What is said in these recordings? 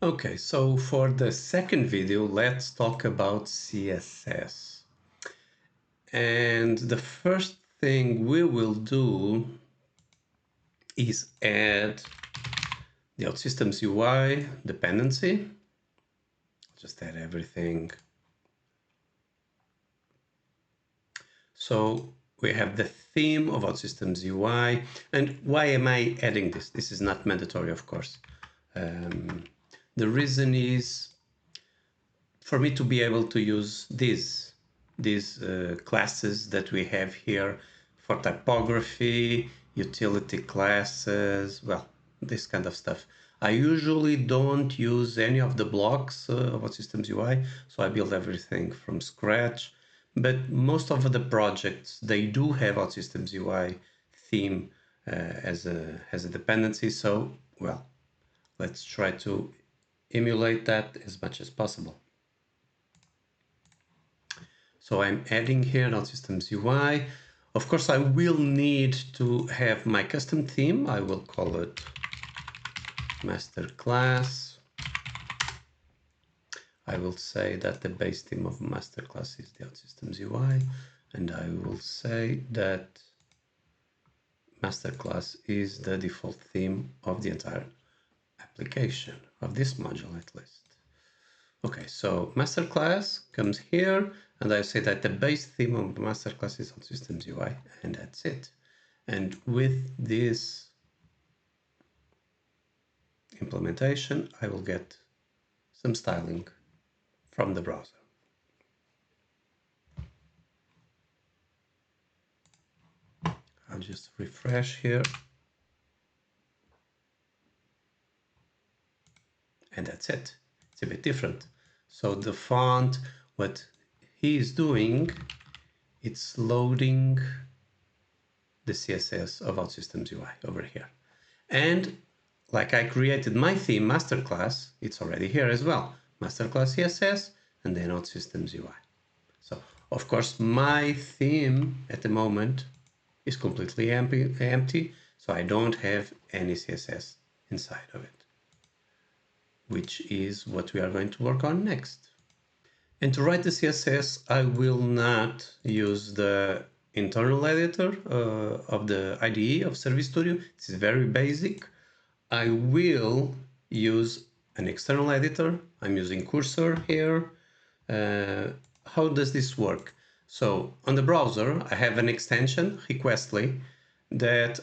Okay, so for the second video, let's talk about CSS. And the first thing we will do is add the OutSystems UI dependency. Just add everything. So we have the theme of OutSystems UI. And why am I adding this? This is not mandatory, of course. The reason is for me to be able to use these classes that we have here for typography, utility classes, well, this kind of stuff. I usually don't use any of the blocks of OutSystems UI, so I build everything from scratch. But most of the projects, they do have OutSystems UI theme as a dependency. So, well, let's try to emulate that as much as possible. So I'm adding here OutSystems UI. Of course, I will need to have my custom theme. I will call it master class. I will say that the base theme of master class is the OutSystems UI, and I will say that master class is the default theme of the entire application, of this module at least. Okay, so master class comes here, and I say that the base theme of master class is OutSystems UI, and that's it. And with this implementation, I will get some styling from the browser. I'll just refresh here. And that's it. It's a bit different. So the font, what he is doing, it's loading the CSS of OutSystems UI over here. And like I created my theme, masterclass, it's already here as well. Masterclass CSS and then OutSystems UI. So of course my theme at the moment is completely empty, so I don't have any CSS inside of it, which is what we are going to work on next. And to write the CSS, I will not use the internal editor of the IDE of Service Studio. This is very basic. I will use an external editor. I'm using Cursor here. How does this work? So on the browser, I have an extension, Requestly, that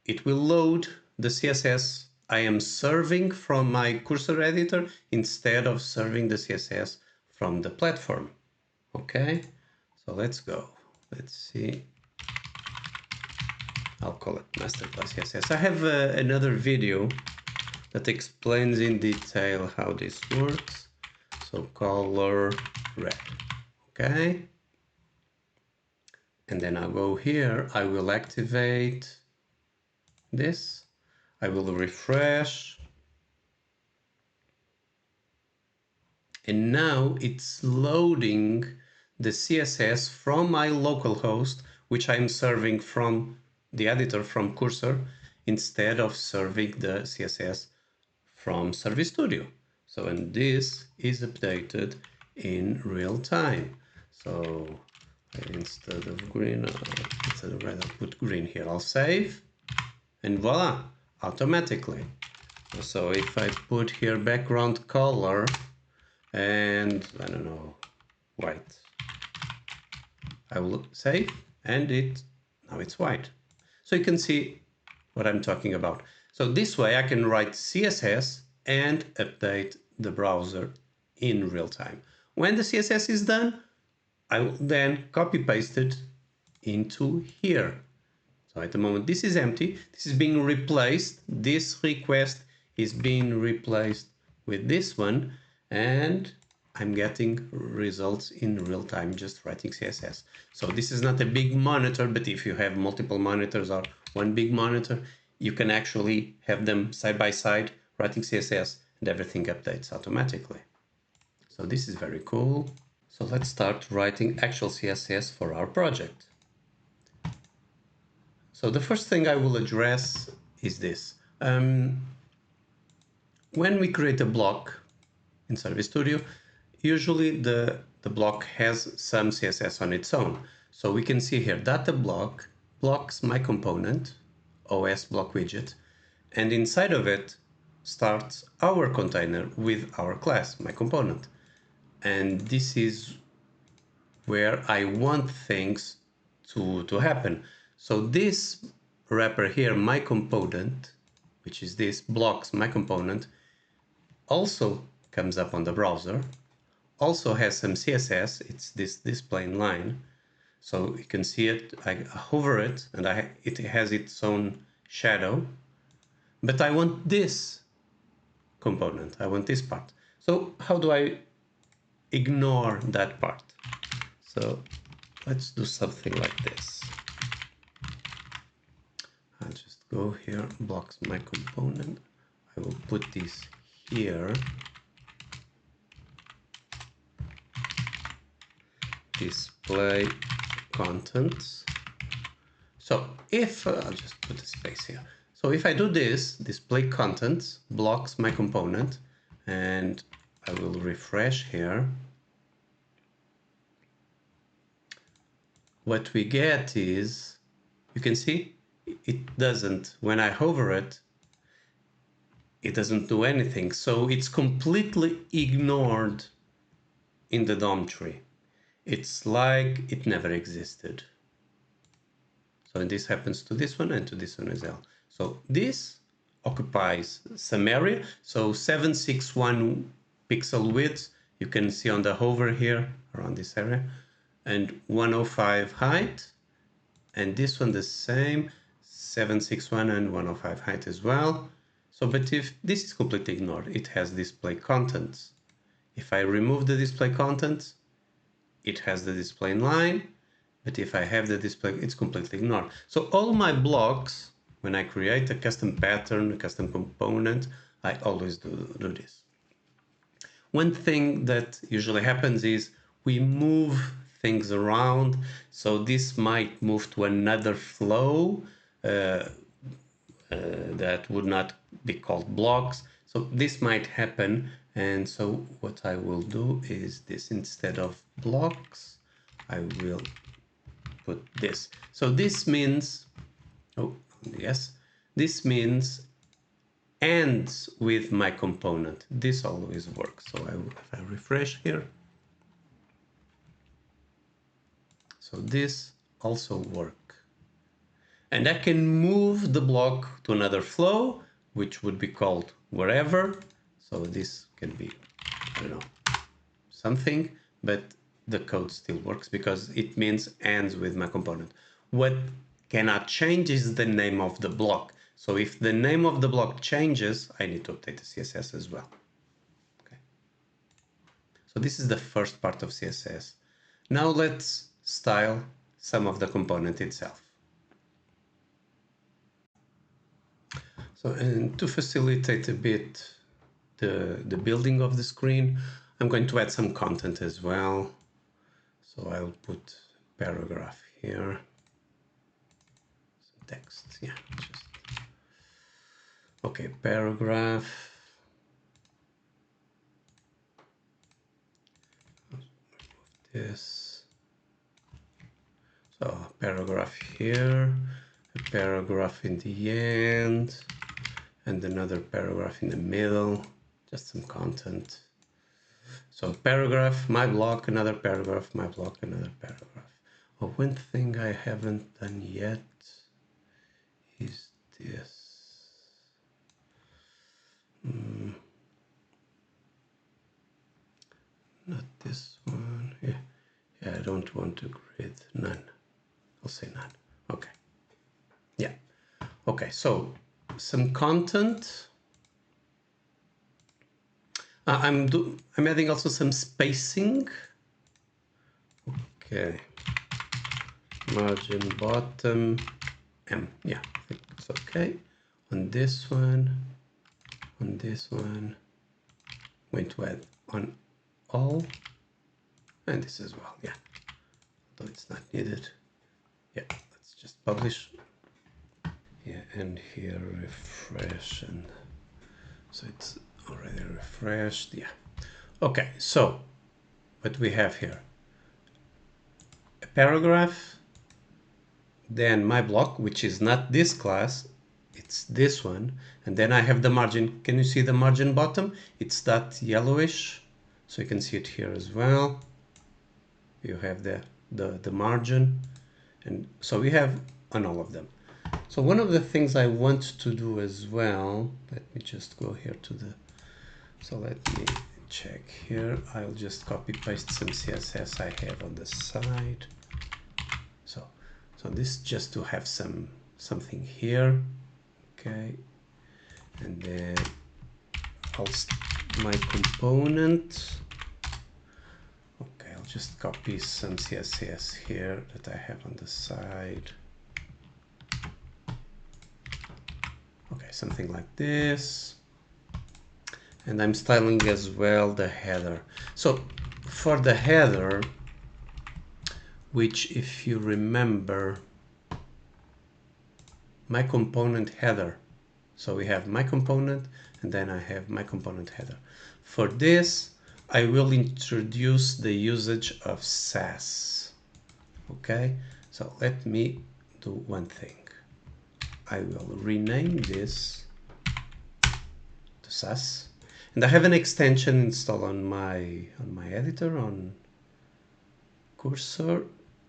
it will load the CSS I am serving from my Cursor editor instead of serving the CSS from the platform. Okay, so let's go. Let's see. I'll call it Masterclass CSS. I have another video that explains in detail how this works. So color red. Okay. And then I'll go here. I will activate this. I will refresh. And now it's loading the CSS from my local host, which I'm serving from the editor from Cursor, instead of serving the CSS from Service Studio. So, and this is updated in real time. So instead of green, instead of red, I'll put green here. I'll save, and voila, automatically. So if I put here background color and I don't know, white, I will save, and now it's white. So you can see what I'm talking about. So this way I can write CSS and update the browser in real time. When the CSS is done, I will then copy paste it into here. So at the moment this is empty, this is being replaced, this request is being replaced with this one, and I'm getting results in real time just writing CSS. So this is not a big monitor, but if you have multiple monitors or one big monitor, you can actually have them side by side writing CSS, and everything updates automatically. So this is very cool. So let's start writing actual CSS for our project. So the first thing I will address is this. When we create a block, in Service Studio, usually the block has some CSS on its own. So we can see here data block blocks my component, OS block widget, and inside of it starts our container with our class, my component. And this is where I want things to happen. So this wrapper here, my component, which is this blocks my component, also comes up on the browser, also has some CSS. It's this plain line. So you can see it, I hover it, and it has its own shadow. But I want this component, I want this part. So how do I ignore that part? So let's do something like this. I'll just go here, blocks my component. I will put this here. Display contents. So if I'll just put a space here. So if I do this, display contents blocks my component, and I will refresh here. What we get is, you can see it doesn't, when I hover it, it doesn't do anything. So it's completely ignored in the DOM tree. It's like it never existed. So this happens to this one and to this one as well. So this occupies some area. So 761 pixel width, you can see on the hover here around this area, and 105 height, and this one the same, 761 and 105 height as well. So, but if this is completely ignored, it has display contents. If I remove the display contents, it has the display line, but if I have the display, it's completely ignored. So all my blocks, when I create a custom pattern, a custom component, I always do this. One thing that usually happens is we move things around. So this might move to another flow that would not be called blocks. So this might happen. And so what I will do is this, instead of blocks, I will put this. So this means, oh yes, this means ends with my component. This always works. So if I refresh here, so this also works. And I can move the block to another flow, which would be called wherever. So this can be, I don't know, something, but the code still works because it means ends with my component. What cannot change is the name of the block. So if the name of the block changes, I need to update the CSS as well. Okay. So this is the first part of CSS. Now let's style some of the component itself. So, and to facilitate a bit the building of the screen, I'm going to add some content as well. So I'll put paragraph here, some text, yeah, just, okay, paragraph. This, so a paragraph here, a paragraph in the end, and another paragraph in the middle, just some content. So paragraph, my block, another paragraph, my block, another paragraph. Oh, one thing I haven't done yet is this. Not this one. Yeah, I don't want to grid none. I'll say none. Okay. Yeah. Okay, so some content. I'm adding also some spacing. Okay. Margin bottom M. Yeah, I think it's okay. On this one, I'm going to add on all, and this as well. Yeah, although it's not needed. Yeah, let's just publish. Yeah, and here refresh, and so it's already refreshed. Yeah. Okay, so what we have here, a paragraph, then my block, which is not this class, it's this one, and then I have the margin. Can you see the margin bottom? It's that yellowish, so you can see it here as well. You have the margin, and so we have on all of them. So one of the things I want to do as well, let me just go here to the, so let me check here. I'll just copy paste some CSS I have on the side. So this just to have something here, okay, and then my component. Okay, I'll just copy some CSS here that I have on the side. Okay, something like this. And I'm styling as well the header. So for the header, which if you remember, my component header. So we have my component and then I have my component header. For this, I will introduce the usage of SASS. Okay, so let me do one thing. I will rename this to SASS. And I have an extension installed on my editor on Cursor,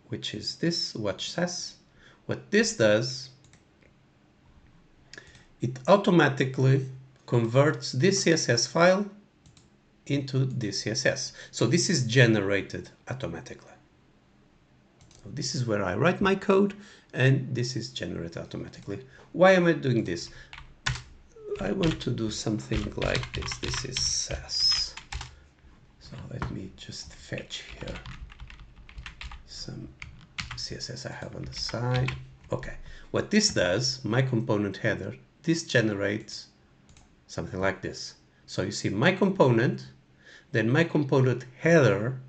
which is this watch SASS. What this does, it automatically converts this CSS file into this CSS. So this is generated automatically. So this is where I write my code, and this is generated automatically. Why am I doing this? I want to do something like this. This is SASS. So let me just fetch here some CSS I have on the side. Okay, what this does, my component header, this generates something like this. So you see my component, then my component header,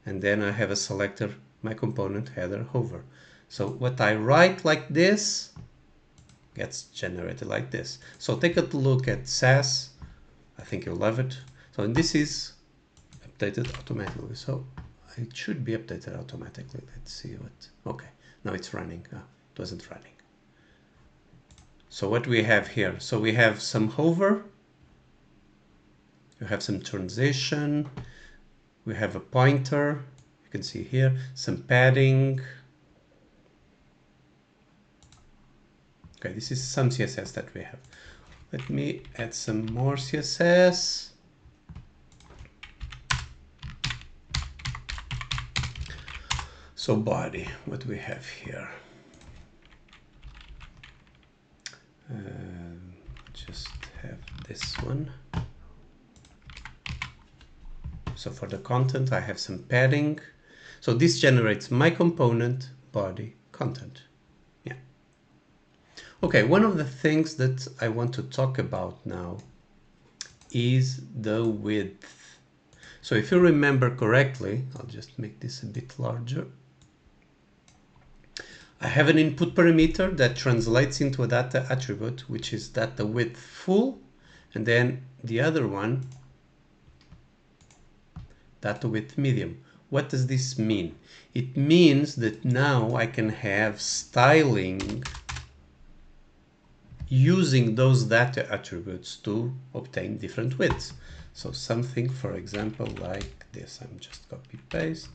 and then I have a selector, my component header hover. So what I write like this gets generated like this. So take a look at SASS. I think you'll love it. So this is updated automatically. So it should be updated automatically. Let's see what. Okay, now it's running. It wasn't running. So what we have here? So we have some hover. You have some transition. We have a pointer. You can see here some padding. Okay, this is some CSS that we have. Let me add some more CSS. So body, what we have here. Just have this one. So for the content, I have some padding. So this generates my component, body, content. Yeah. Okay, one of the things that I want to talk about now is the width. So if you remember correctly, I'll just make this a bit larger. I have an input parameter that translates into a data attribute, which is data width full, and then the other one, data width medium. What does this mean? It means that now I can have styling using those data attributes to obtain different widths. So something, for example, like this. I'm just copy paste.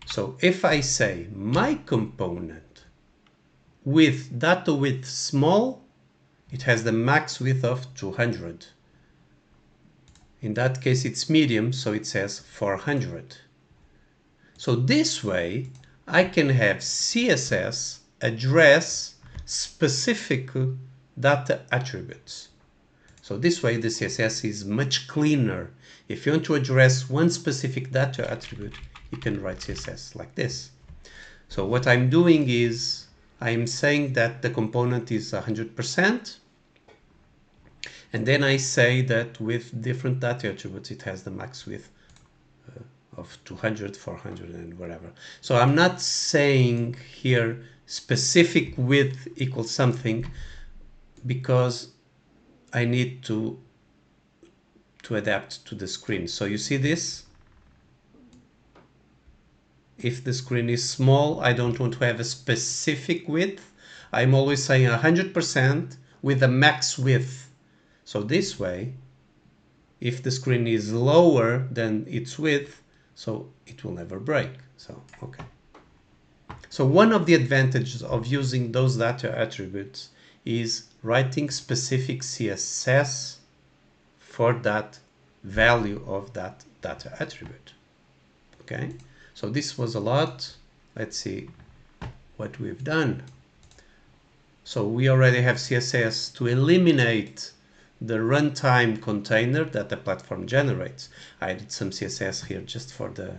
So if I say my component with data width small, it has the max width of 200. In that case, it's medium, so it says 400. So this way, I can have CSS address specific data attributes. So this way, the CSS is much cleaner. If you want to address one specific data attribute, you can write CSS like this. So what I'm doing is I'm saying that the component is 100%. And then I say that with different data attributes, it has the max width of 200, 400, and whatever. So I'm not saying here specific width equals something, because I need to adapt to the screen. So you see this? If the screen is small, I don't want to have a specific width. I'm always saying 100% with a max width. So this way, if the screen is lower than its width, so it will never break. So, okay. So one of the advantages of using those data attributes is writing specific CSS for that value of that data attribute. Okay, so this was a lot. Let's see what we've done. So we already have CSS to eliminate the runtime container that the platform generates. I did some CSS here just for the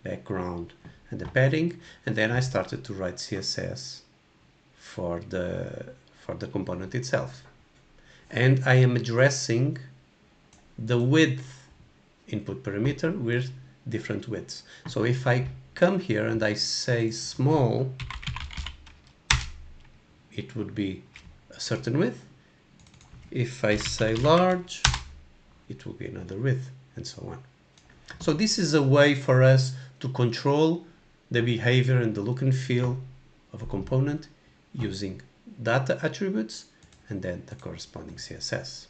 background and the padding, and then I started to write CSS for the component itself. And I am addressing the width input parameter with different widths. So if I come here and I say small, it would be a certain width. If I say large, it will be another width, and so on. So this is a way for us to control the behavior and the look and feel of a component using data attributes and then the corresponding CSS.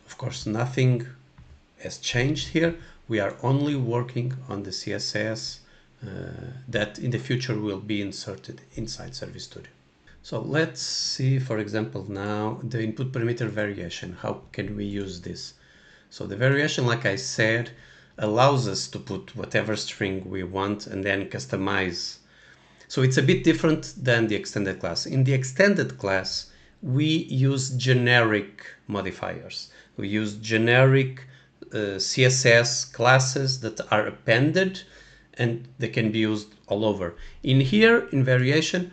Of course, nothing has changed here. We are only working on the CSS that in the future will be inserted inside Service Studio. So let's see, for example, now the input parameter variation. How can we use this? So the variation, like I said, allows us to put whatever string we want and then customize. So it's a bit different than the extended class. In the extended class, we use generic modifiers. We use generic CSS classes that are appended and they can be used all over. In here, in variation,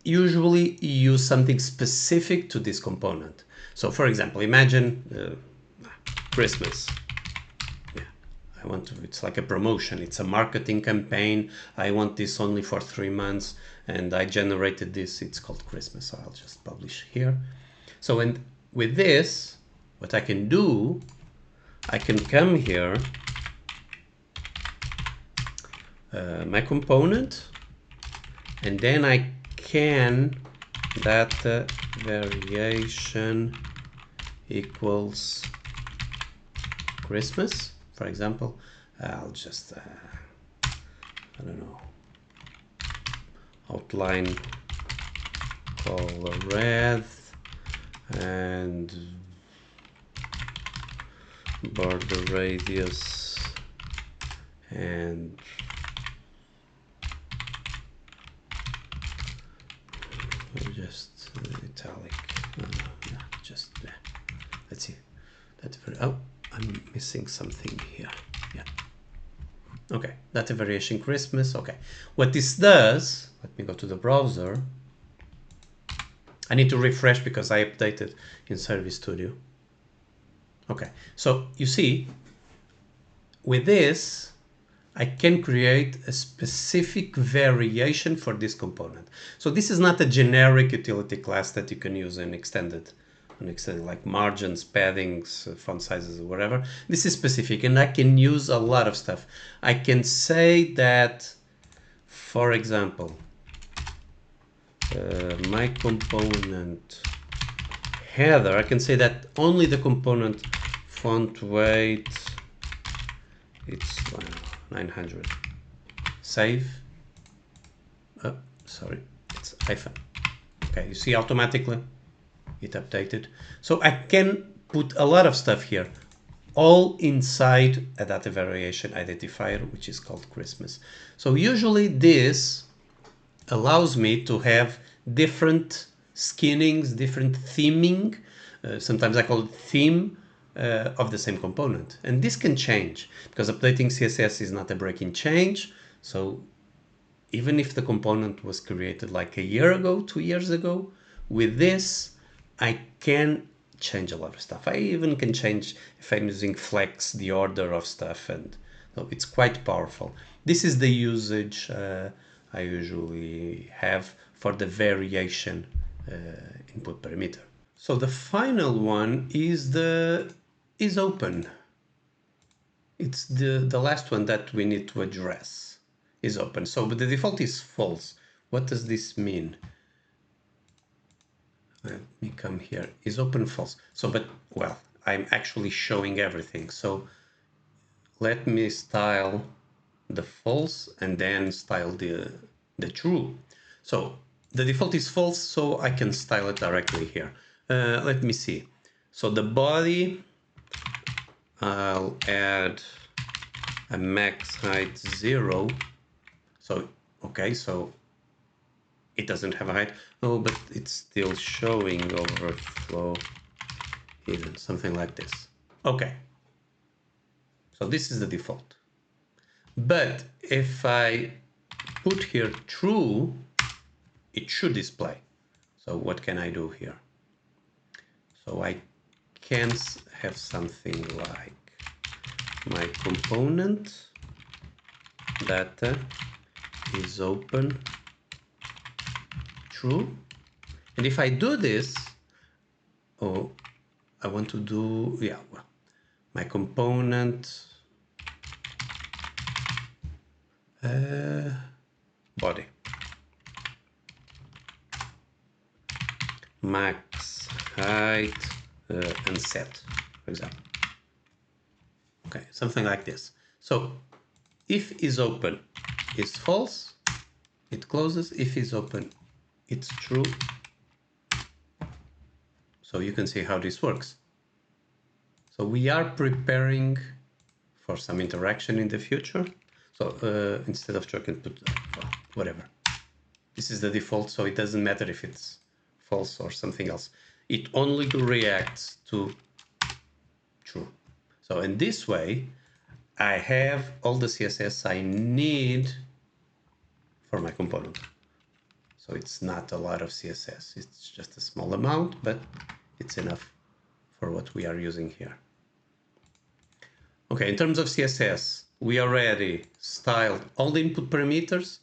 usually you use something specific to this component. So for example, imagine Christmas. Yeah, I want to, it's like a promotion. It's a marketing campaign. I want this only for 3 months and I generated this. It's called Christmas. So I'll just publish here. So and with this, what I can do, I can come here, my component, and then I can data variation equals Christmas, for example. I'll just I don't know, outline color red and border radius and just italic. Yeah, just let's see. That's very. Oh, I'm missing something here. Yeah. Okay, data variation Christmas. Okay, what this does. Let me go to the browser. I need to refresh because I updated in Service Studio. Okay, so you see, with this, I can create a specific variation for this component. So this is not a generic utility class that you can use in extended like margins, paddings, font sizes, or whatever. This is specific, and I can use a lot of stuff. I can say that, for example, my component header, I can say that only the component font weight, it's 900. Save. Oh, sorry, it's hyphen. Okay, you see automatically it updated. So I can put a lot of stuff here, all inside a data variation identifier, which is called Christmas. So usually this allows me to have different skinnings, different theming. Sometimes I call it theme of the same component. And this can change because updating CSS is not a break-in change. So even if the component was created like a year ago, 2 years ago, with this, I can change a lot of stuff. I even can change, if I'm using flex, the order of stuff, and so it's quite powerful. This is the usage I usually have for the variation input parameter. So the final one is open. It's the last one that we need to address, is open. So but the default is false. What does this mean? Let me come here. Is open false? So but well, I'm actually showing everything. So let me style the false and then style the true. So the default is false, so I can style it directly here. Let me see. So the body, I'll add a max height 0. So okay, so it doesn't have a height. Oh, but it's still showing overflow hidden, something like this. Okay, so this is the default. But if I put here true, it should display. So what can I do here? So I can have something like my component data is open true. And if I do this, oh, I want to do, yeah, well, my component body max height and set, for example. Okay, something like this. So if is open is false, it closes. If is open, it's true. So you can see how this works. So we are preparing for some interaction in the future. So instead of choke and put whatever. This is the default, so it doesn't matter if it's false or something else. It only reacts to true. So in this way, I have all the CSS I need for my component. So it's not a lot of CSS. It's just a small amount, but it's enough for what we are using here. Okay, in terms of CSS, we already styled all the input parameters.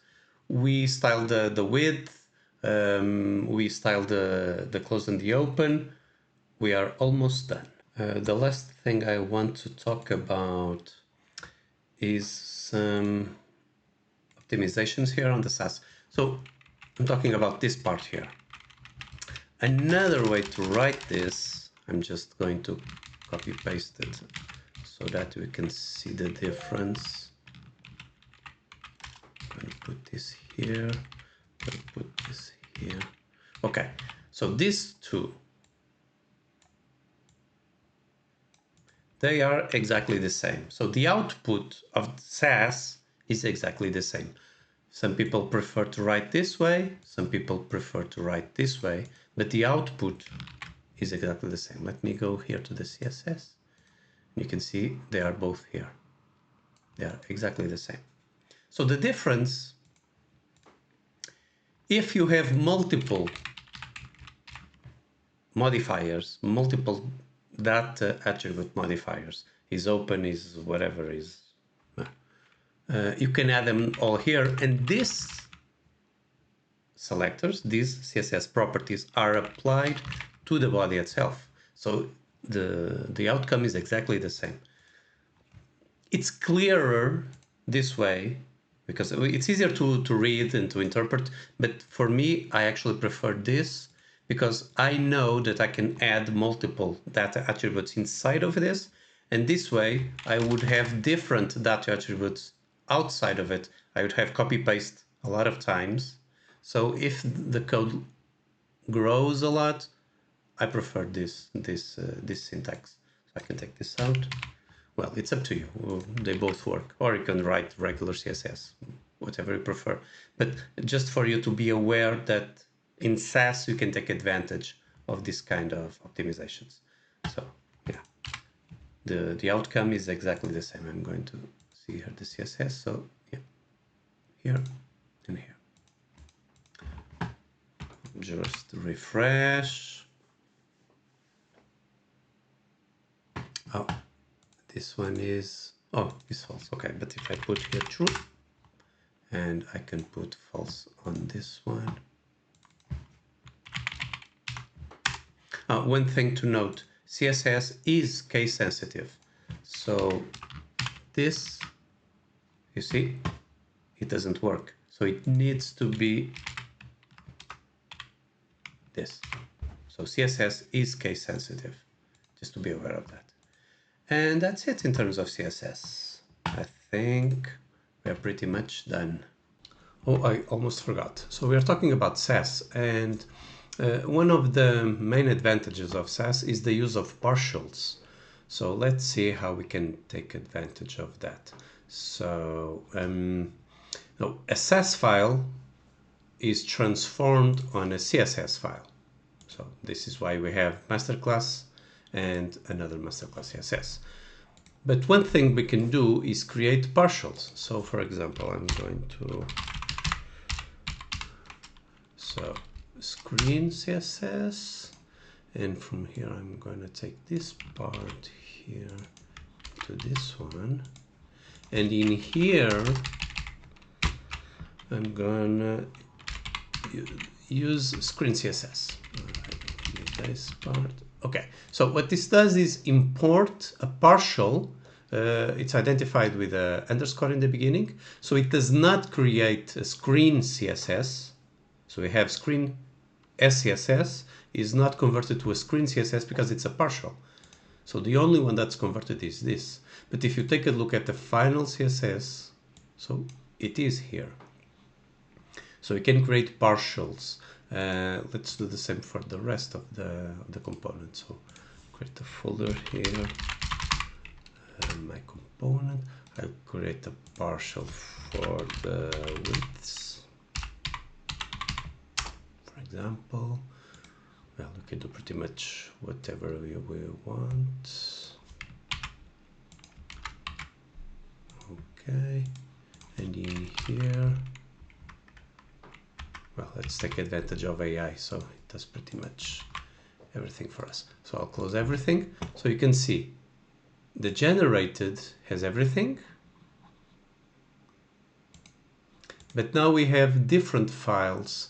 We styled the width. We styled the close and the open. We are almost done. The last thing I want to talk about is some optimizations here on the SASS. So I'm talking about this part here. Another way to write this, I'm just going to copy paste it so that we can see the difference. I'm going to put this here, put this here. Okay, so these two, they are exactly the same. So the output of SASS is exactly the same. Some people prefer to write this way, some people prefer to write this way, but the output is exactly the same. Let me go here to the CSS. You can see they are both here. They are exactly the same. So the difference, if you have multiple modifiers, multiple data attribute modifiers, is open, is whatever, is you can add them all here, and these selectors, these CSS properties, are applied to the body itself. So the outcome is exactly the same. It's clearer this way because it's easier to read and to interpret, but for me, I actually prefer this because I know that I can add multiple data attributes inside of this, and this way I would have different data attributes outside of it. I would have copy paste a lot of times. So if the code grows a lot, I prefer this syntax. So I can take this out. Well, it's up to you. They both work. Or you can write regular CSS, whatever you prefer. But just for you to be aware that in SASS, you can take advantage of this kind of optimizations. So yeah, the outcome is exactly the same. I'm going to see here the CSS. So yeah, here and here. Just refresh. Oh, this one is, oh, it's false. Okay, but if I put here true, and I can put false on this one. One thing to note, CSS is case sensitive. So this, you see, it doesn't work. So it needs to be this. So CSS is case sensitive, just to be aware of that. And that's it in terms of CSS. I think we're pretty much done. Oh, I almost forgot. So we are talking about SASS, and one of the main advantages of SASS is the use of partials. So let's see how we can take advantage of that. So a SASS file is transformed on a CSS file. So this is why we have masterclass and another masterclass CSS. But one thing we can do is create partials. So for example, I'm going to screen CSS, and from here I'm going to take this part here to this one, and in here I'm gonna use screen CSS. This part. Okay, so what this does is import a partial. It's identified with an underscore in the beginning, so it does not create a screen CSS. So we have screen SCSS is not converted to a screen CSS because it's a partial. So the only one that's converted is this. But if you take a look at the final CSS, so it is here. So we can create partials. Let's do the same for the rest of the component. So create a folder here, my component. I'll create a partial for the widths, for example. Well, we can do pretty much whatever we want. Okay, and in here, well, let's take advantage of AI, so it does pretty much everything for us. So I'll close everything. So you can see the generated has everything, but now we have different files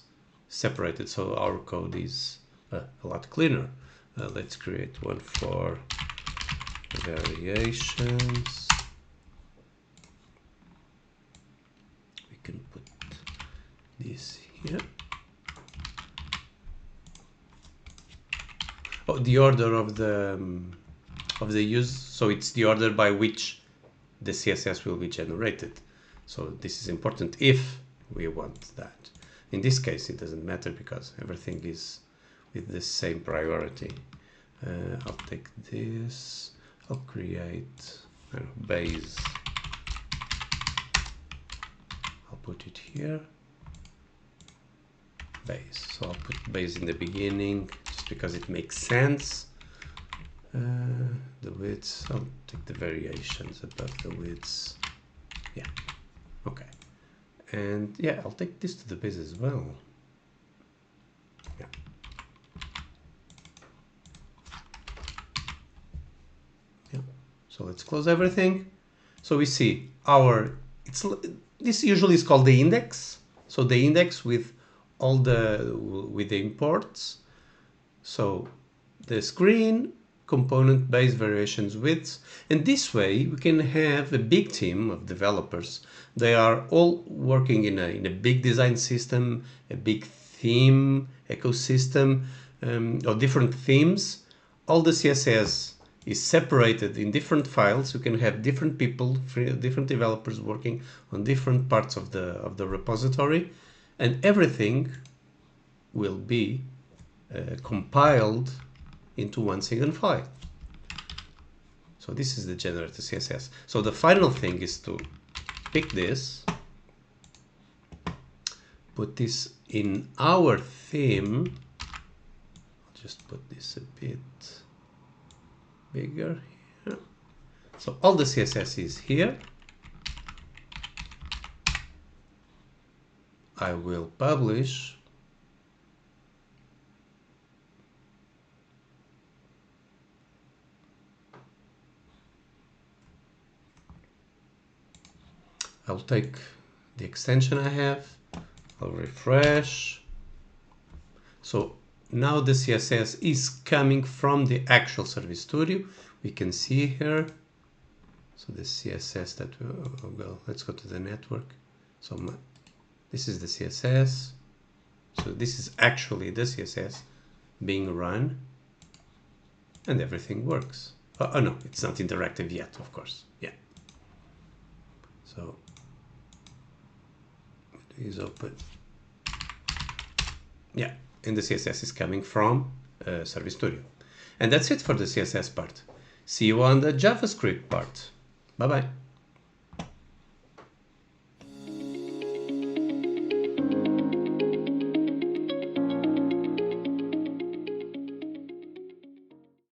separated, so our code is a lot cleaner. Let's create one for variations. We can put this here. Oh, the order of the use, so it's the order by which the CSS will be generated. So this is important if we want that. In this case, it doesn't matter because everything is with the same priority. I'll take this. I'll create base. I'll put it here. Base. So I'll put base in the beginning just because it makes sense. The widths, I'll take the variations above the widths. Yeah, okay. And yeah, I'll take this to the base as well. Yeah. Yeah. So let's close everything. So we see this usually is called the index. So the index with all the imports. So the screen, component, base, variations, widths, and this way we can have a big team of developers. They are all working in a big design system, a big theme ecosystem, or different themes. All the CSS is separated in different files. You can have different people, different developers working on different parts of the repository, and everything will be compiled into one single file. So this is the generated CSS. So the final thing is to pick this, put this in our theme. I'll just put this a bit bigger here. So all the CSS is here. I will publish. I'll take the extension I have, I'll refresh. So now the CSS is coming from the actual Service Studio. We can see here. So the CSS that well, let's go to the network. So this is the CSS. So this is actually the CSS being run, and everything works. Oh no, it's not interactive yet, of course. Yeah. So it is open. Yeah, and the CSS is coming from Service Studio. And that's it for the CSS part. See you on the JavaScript part. Bye-bye.